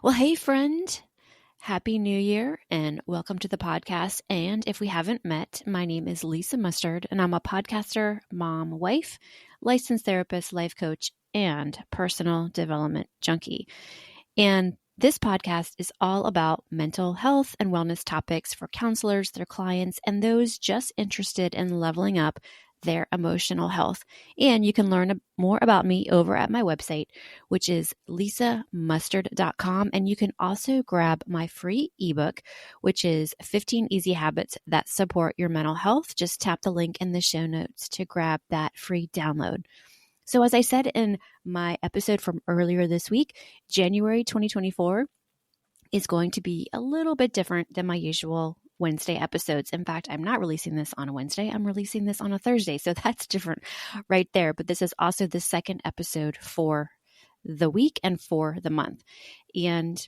Well, hey, friend. Happy New Year and welcome to the podcast. And if we haven't met, my name is Lisa Mustard, and I'm a podcaster, mom, wife, licensed therapist, life coach, and personal development junkie. And this podcast is all about mental health and wellness topics for counselors, their clients, and those just interested in leveling up their emotional health. And you can learn more about me over at my website, which is lisamustard.com. And you can also grab my free ebook, which is 15 Easy Habits That Support Your Mental Health. Just tap the link in the show notes to grab that free download. So as I said in my episode from earlier this week, January 2024 is going to be a little bit different than my usual Wednesday episodes. In fact, I'm not releasing this on a Wednesday. I'm releasing this on a Thursday. So that's different right there. But this is also the second episode for the week and for the month. And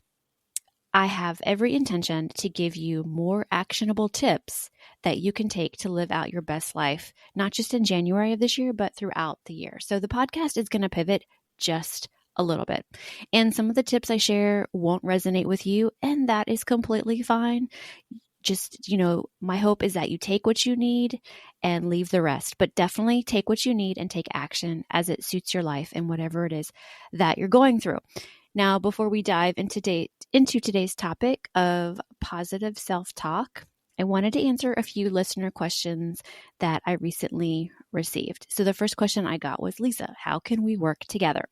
I have every intention to give you more actionable tips that you can take to live out your best life, not just in January of this year, but throughout the year. So the podcast is going to pivot just a little bit. And some of the tips I share won't resonate with you, and that is completely fine. Just, my hope is that you take what you need and leave the rest, but definitely take what you need and take action as it suits your life and whatever it is that you're going through. Now, before we dive into today's topic of positive self-talk, I wanted to answer a few listener questions that I recently received. So the first question I got was, Lisa, how can we work together?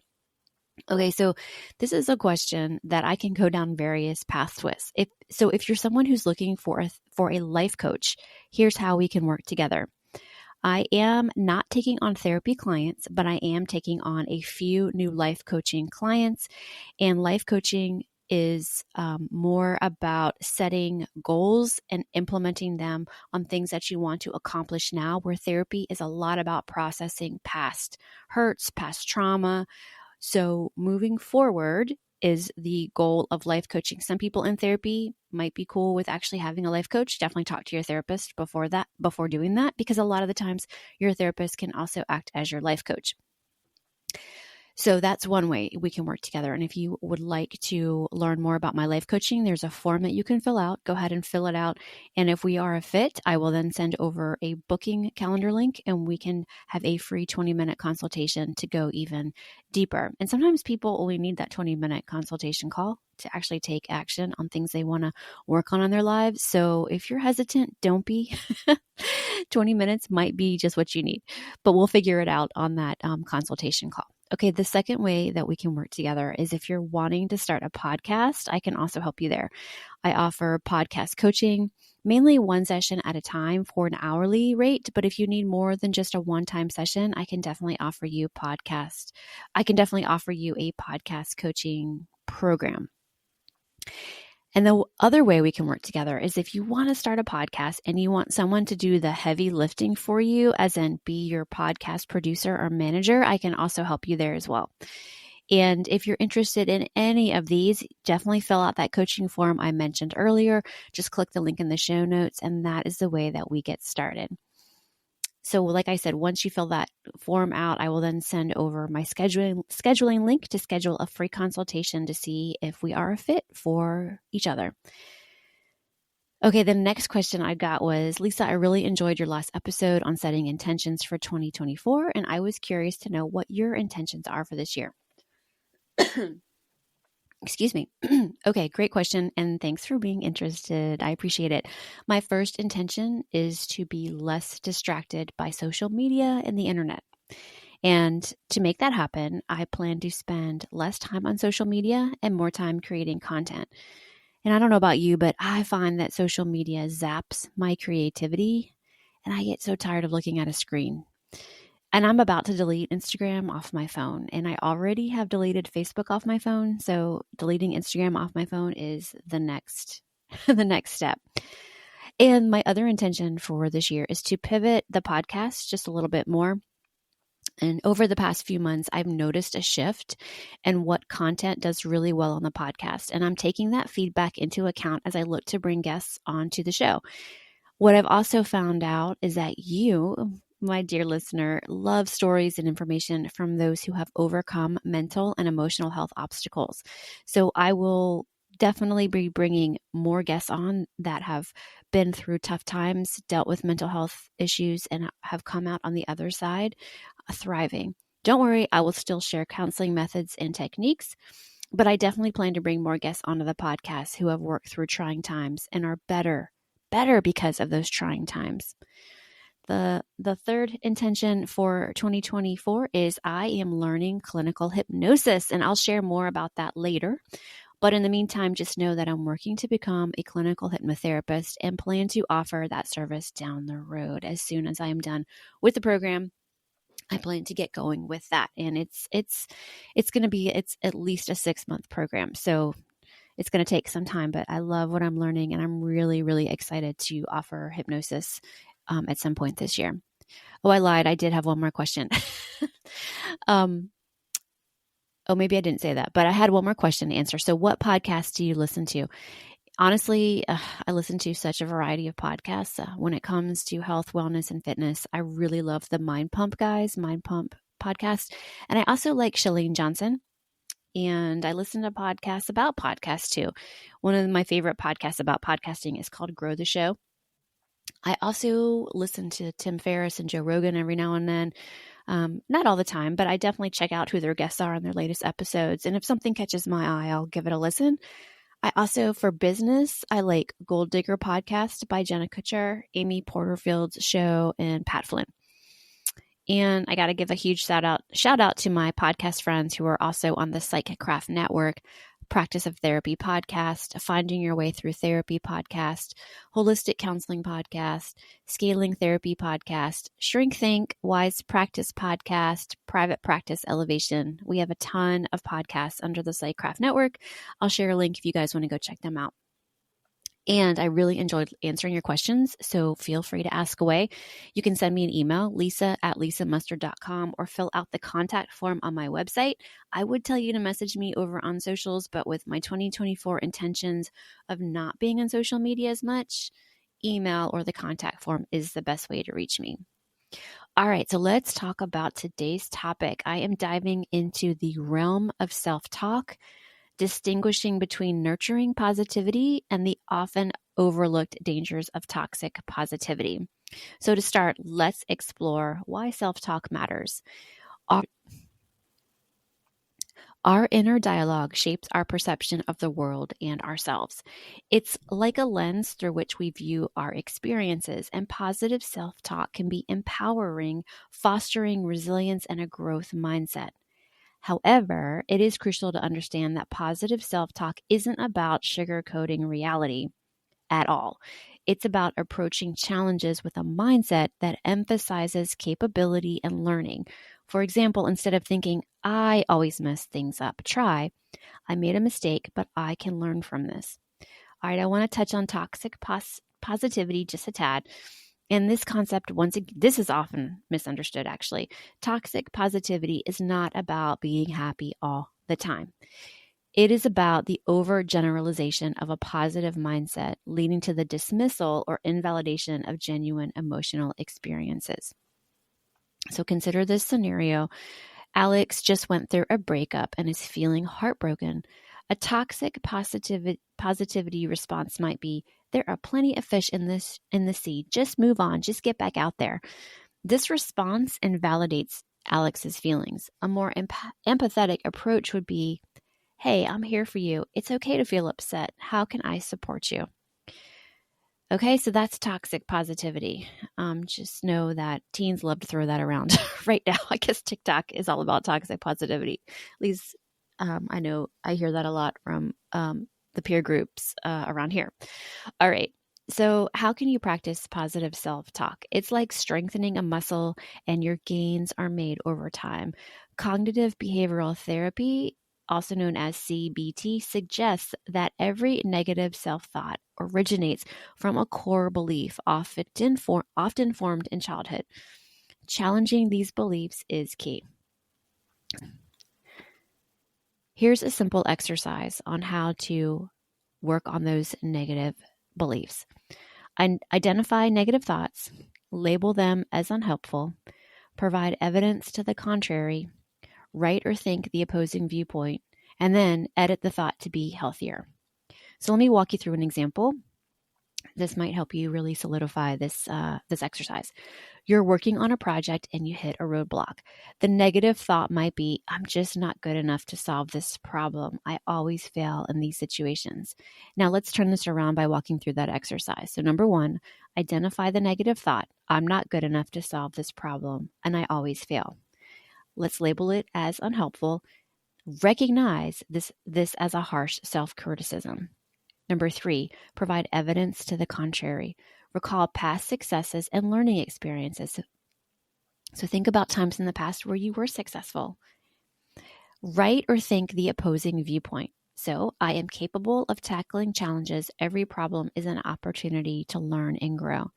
Okay, so this is a question that I can go down various paths with. If you're someone who's looking for a life coach, here's how we can work together. I am not taking on therapy clients, but I am taking on a few new life coaching clients. And life coaching is more about setting goals and implementing them on things that you want to accomplish now, where therapy is a lot about processing past hurts, past trauma. So moving forward is the goal of life coaching. Some people in therapy might be cool with actually having a life coach. Definitely talk to your therapist before doing that, because a lot of the times your therapist can also act as your life coach. So that's one way we can work together. And if you would like to learn more about my life coaching, there's a form that you can fill out. Go ahead and fill it out. And if we are a fit, I will then send over a booking calendar link, and we can have a free 20-minute consultation to go even deeper. And sometimes people only need that 20-minute consultation call to actually take action on things they want to work on in their lives. So if you're hesitant, don't be. 20 minutes might be just what you need, but we'll figure it out on that consultation call. Okay, the second way that we can work together is if you're wanting to start a podcast, I can also help you there. I offer podcast coaching, mainly one session at a time for an hourly rate. But if you need more than just a one-time session, I can definitely offer you a podcast coaching program. And the other way we can work together is if you want to start a podcast and you want someone to do the heavy lifting for you, as in be your podcast producer or manager, I can also help you there as well. And if you're interested in any of these, definitely fill out that coaching form I mentioned earlier. Just click the link in the show notes, and that is the way that we get started. So like I said, once you fill that form out, I will then send over my scheduling link to schedule a free consultation to see if we are a fit for each other. Okay, the next question I got was, Lisa, I really enjoyed your last episode on setting intentions for 2024, and I was curious to know what your intentions are for this year. Excuse me. Okay, great question. And thanks for being interested. I appreciate it. My first intention is to be less distracted by social media and the internet. And to make that happen, I plan to spend less time on social media and more time creating content. And I don't know about you, but I find that social media zaps my creativity, and I get so tired of looking at a screen. And I'm about to delete Instagram off my phone, and I already have deleted Facebook off my phone. So deleting Instagram off my phone is the next step. And my other intention for this year is to pivot the podcast just a little bit more. And over the past few months, I've noticed a shift in what content does really well on the podcast. And I'm taking that feedback into account as I look to bring guests onto the show. What I've also found out is that you, my dear listener, love stories and information from those who have overcome mental and emotional health obstacles. So I will definitely be bringing more guests on that have been through tough times, dealt with mental health issues, and have come out on the other side thriving. Don't worry, I will still share counseling methods and techniques, but I definitely plan to bring more guests onto the podcast who have worked through trying times and are better because of those trying times. The third intention for 2024 is I am learning clinical hypnosis, and I'll share more about that later. But in the meantime, just know that I'm working to become a clinical hypnotherapist and plan to offer that service down the road. As soon as I am done with the program, I plan to get going with that. And it's at least a 6-month program. So it's going to take some time, but I love what I'm learning, and I'm really, really excited to offer hypnosis at some point this year. Oh, I lied. I did have one more question. Maybe I didn't say that, but I had one more question to answer. So what podcasts do you listen to? Honestly, I listen to such a variety of podcasts. When it comes to health, wellness, and fitness, I really love the Mind Pump podcast. And I also like Chalene Johnson. And I listen to podcasts about podcasts too. One of my favorite podcasts about podcasting is called Grow the Show. I also listen to Tim Ferriss and Joe Rogan every now and then. Not all the time, but I definitely check out who their guests are on their latest episodes. And if something catches my eye, I'll give it a listen. I also, for business, I like Gold Digger Podcast by Jenna Kutcher, Amy Porterfield's show, and Pat Flynn. And I got to give a huge shout out to my podcast friends who are also on the Psychic Craft Network, Practice of Therapy podcast, Finding Your Way Through Therapy podcast, Holistic Counseling podcast, Scaling Therapy podcast, Shrink Think, Wise Practice podcast, Private Practice Elevation. We have a ton of podcasts under the Psychic Craft Network. I'll share a link if you guys want to go check them out. And I really enjoyed answering your questions, so feel free to ask away. You can send me an email, lisa@lisamustard.com, or fill out the contact form on my website. I would tell you to message me over on socials, but with my 2024 intentions of not being on social media as much, email or the contact form is the best way to reach me. All right, so let's talk about today's topic. I am diving into the realm of self-talk, distinguishing between nurturing positivity and the often overlooked dangers of toxic positivity. So to start, let's explore why self-talk matters. Our inner dialogue shapes our perception of the world and ourselves. It's like a lens through which we view our experiences, and positive self-talk can be empowering, fostering resilience and a growth mindset. However, it is crucial to understand that positive self-talk isn't about sugarcoating reality at all. It's about approaching challenges with a mindset that emphasizes capability and learning. For example, instead of thinking, I always mess things up, try, I made a mistake, but I can learn from this. All right, I want to touch on toxic positivity just a tad. And this concept, this is often misunderstood, actually. Toxic positivity is not about being happy all the time. It is about the overgeneralization of a positive mindset, leading to the dismissal or invalidation of genuine emotional experiences. So consider this scenario. Alex just went through a breakup and is feeling heartbroken. A toxic positivity response might be, there are plenty of fish in the sea. Just move on. Just get back out there. This response invalidates Alex's feelings. A more empathetic approach would be, hey, I'm here for you. It's okay to feel upset. How can I support you? Okay, so that's toxic positivity. Just know that teens love to throw that around right now. I guess TikTok is all about toxic positivity. At least I know I hear that a lot from the peer groups around here. All right. So how can you practice positive self-talk? It's like strengthening a muscle, and your gains are made over time. Cognitive behavioral therapy, also known as CBT, suggests that every negative self-thought originates from a core belief, often formed in childhood. Challenging these beliefs is key. Here's a simple exercise on how to work on those negative beliefs. Identify negative thoughts, label them as unhelpful, provide evidence to the contrary, write or think the opposing viewpoint, and then edit the thought to be healthier. So let me walk you through an example. This might help you really solidify this exercise. You're working on a project and you hit a roadblock. The negative thought might be, I'm just not good enough to solve this problem. I always fail in these situations. Now let's turn this around by walking through that exercise. So number one, identify the negative thought. I'm not good enough to solve this problem and I always fail. Let's label it as unhelpful. Recognize this as a harsh self-criticism. Number three, provide evidence to the contrary. Recall past successes and learning experiences. So think about times in the past where you were successful. Write or think the opposing viewpoint. So I am capable of tackling challenges. Every problem is an opportunity to learn and grow.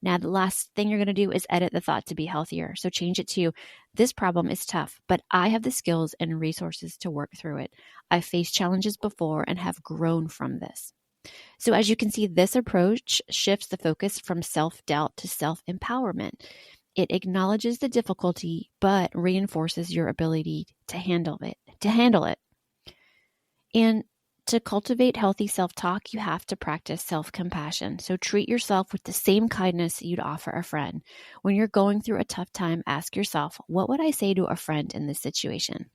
Now, the last thing you're going to do is edit the thought to be healthier. So change it to, this problem is tough, but I have the skills and resources to work through it. I've faced challenges before and have grown from this. So as you can see, this approach shifts the focus from self-doubt to self-empowerment. It acknowledges the difficulty, but reinforces your ability to handle it. And to cultivate healthy self-talk, you have to practice self-compassion. So treat yourself with the same kindness you'd offer a friend. When you're going through a tough time, ask yourself, what would I say to a friend in this situation?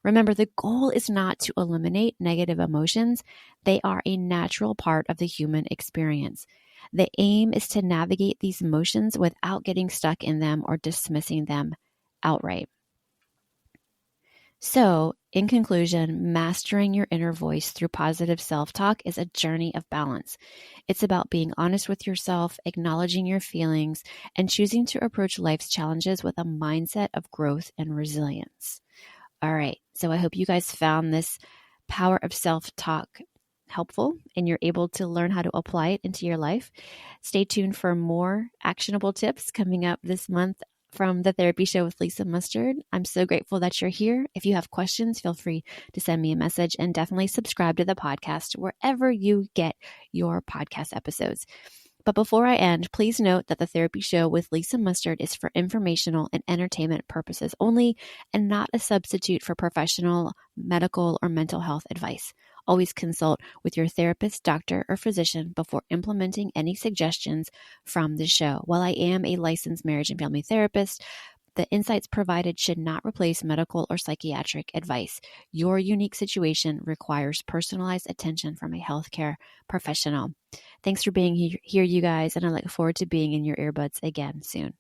Remember, the goal is not to eliminate negative emotions. They are a natural part of the human experience. The aim is to navigate these emotions without getting stuck in them or dismissing them outright. So, in conclusion, mastering your inner voice through positive self-talk is a journey of balance. It's about being honest with yourself, acknowledging your feelings, and choosing to approach life's challenges with a mindset of growth and resilience. All right, so I hope you guys found this power of self-talk helpful and you're able to learn how to apply it into your life. Stay tuned for more actionable tips coming up this month from the Therapy Show with Lisa Mustard. I'm so grateful that you're here. If you have questions, feel free to send me a message and definitely subscribe to the podcast wherever you get your podcast episodes. But before I end, please note that the Therapy Show with Lisa Mustard is for informational and entertainment purposes only and not a substitute for professional, medical, or mental health advice. Always consult with your therapist, doctor, or physician before implementing any suggestions from the show. While I am a licensed marriage and family therapist, the insights provided should not replace medical or psychiatric advice. Your unique situation requires personalized attention from a healthcare professional. Thanks for being here, you guys, and I look forward to being in your earbuds again soon.